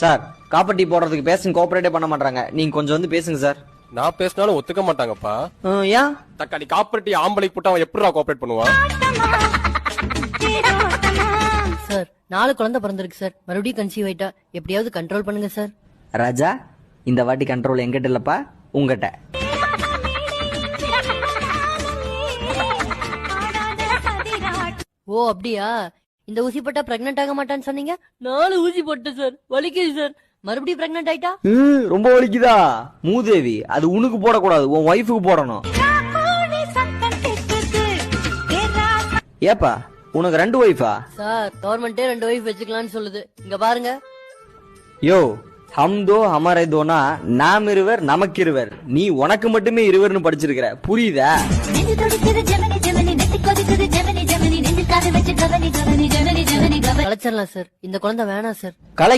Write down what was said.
Sir copper tea போடுறதுக்கு பேசுங்க, கோஆபரேட்டே பண்ண மாட்டாங்க. நீங்க கொஞ்சம் வந்து பேசுங்க சார். நான் பேசினாலும் ஒத்துக்க மாட்டாங்கப்பா. ஏன்? தக்காளி காப்பரேட்டி ஆம்பளைக்கு போட்டு அவன் எப்படிடா கோஆபரேட் பண்ணுவான்? சார் 4 குழந்தை பிறந்திருக்கு சார், மறுபடியும் கன்சீவ் ஆயிட்டா, எப்படியாவது கண்ட்ரோல் பண்ணுங்க சார். ராஜா, இந்த வாட்டி கண்ட்ரோல் எங்கிட்ட இல்லப்பா, உங்ககிட்ட. ஓ அப்படியா? இந்த ஊசி போட்டா பிரெக்னென்ட் ஆக மாட்டான்னு சொன்னீங்க, 4 ஊசி போட்டேன் சார், வலிக்குது சார். மறுபடியும் பிரெக்னென்ட் ஆயிட்டா? ரொம்ப வலிக்குதா? மூதேவி, அது உனக்கு போடக்கூடாது, உன் ஒய்ஃபுக்கு போடணும். ஏப்பா உனக்கு 2 ஒய்ஃபா? சார் கவர்மெண்டே 2 ஒய்ஃப் வச்சுக்கலாம்னு சொல்லுது, இங்க பாருங்க. யோ, ஹம் தோ ஹமாரே தோனா, நாம் இருவர் நமக்கு இருவர், நீ உனக்கு மட்டுமே இருவர்னு படிச்சிருக்கிற, புரியுதா? கலைச்சிடலாம் சார், இந்த குழந்தை வேணாம் சார். கலைக்கு